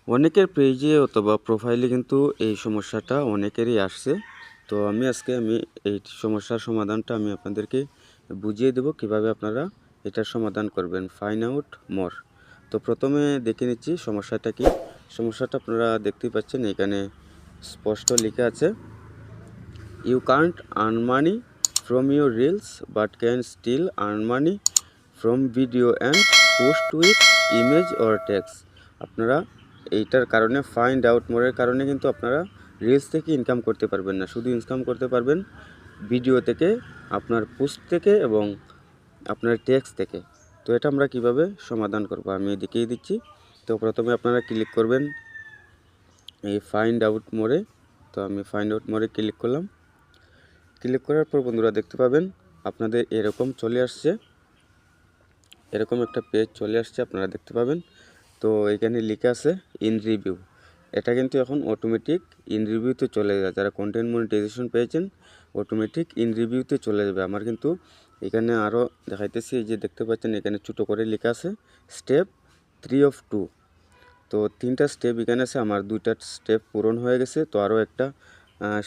অনেকের পেজে অথবা প্রোফাইলে কিন্তু এই সমস্যাটা অনেকেরই আসছে। তো আজকে এই সমস্যার সমাধানটা আমি আপনাদেরকে বুঝিয়ে দেব কিভাবে আপনারা এটার সমাধান করবেন। ফাইন্ড আউট মোর। তো প্রথমে দেখে নিচ্ছি সমস্যাটা কি। সমস্যাটা আপনারা দেখতেই পাচ্ছেন, এখানে স্পষ্ট লেখা আছে, you can't earn money from your reels but can still earn money from video and post with image or text. আপনারা এইটার কারণে ফাইন্ড আউট মোরের কারণে কিন্তু আপনারা রিলস থেকে ইনকাম করতে পারবেন না, শুধু ইনকাম করতে পারবেন ভিডিও থেকে, আপনার পোস্ট থেকে এবং আপনার টেক্সট থেকে। তো এটা আমরা কিভাবে সমাধান করব আমি দেখিয়ে দিচ্ছি। তো প্রথমে আপনারা ক্লিক করবেন এই ফাইন্ড আউট মোরে। তো আমি ফাইন্ড আউট মোরে ক্লিক করলাম। ক্লিক করার পর বন্ধুরা দেখতে পাবেন আপনাদের এরকম চলে আসছে, এরকম একটা পেজ চলে আসছে, আপনারা দেখতে পাবেন। তো এখানে লেখা আছে ইন রিভিউ। এটা কিন্তু এখন অটোমেটিক ইন রিভিউতে চলে যাবে। যারা কন্টেন্ট মনিটাইজেশন পেয়েছেন অটোমেটিক ইন রিভিউতে চলে যাবে। আমার কিন্তু এখানে আরও দেখাইতেছি, এই যে দেখতে পাচ্ছেন এখানে ছোটো করে লেখা আছে স্টেপ 3 of 2। তো 3টা স্টেপ এখানে আছে, আমার 2টা স্টেপ পূরণ হয়ে গেছে। তো আরও একটা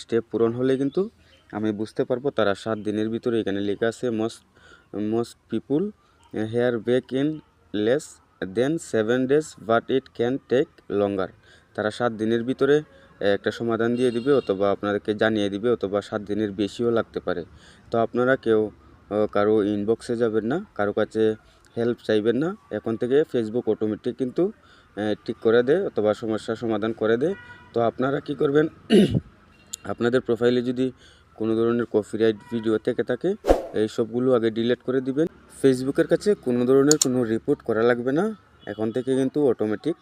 স্টেপ পূরণ হলে কিন্তু আমি বুঝতে পারবো তারা 7 দিনের ভিতরে, এখানে লেখা আছে most people hair back in less than 7 days but it can take longer. তারা 7 দিনের ভিতরে একটা সমাধান দিয়ে দিবে অথবা আপনাদেরকে জানিয়ে দিবে, অথবা 7 দিনের বেশিও লাগতে পারে। তো আপনারা কেউ কারো ইনবক্সে যাবেন না, কারো কাছে হেল্প চাইবেন না। এখন থেকে ফেসবুক অটোমেটিক কিন্তু ঠিক করে দেয় অথবা সমস্যার সমাধান করে দেয়। তো আপনারা কি করবেন, আপনাদের প্রোফাইলে যদি কোনো ধরনের কপিরাইট ভিডিও থেকে থাকে এই সবগুলো আগে ডিলিট করে দিবেন। ফেসবুকের কাছে কোনো ধরনের কোনো রিপোর্ট করা লাগবে না, এখন থেকে কিন্তু অটোমেটিক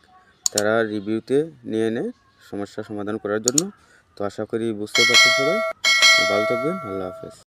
তারা রিভিউতে নিয়ে নেয় সমস্যা সমাধান করার জন্য। তো আশা করি বুঝতে পারছেন সবাই। ভালো থাকবেন, আল্লাহ হাফেজ।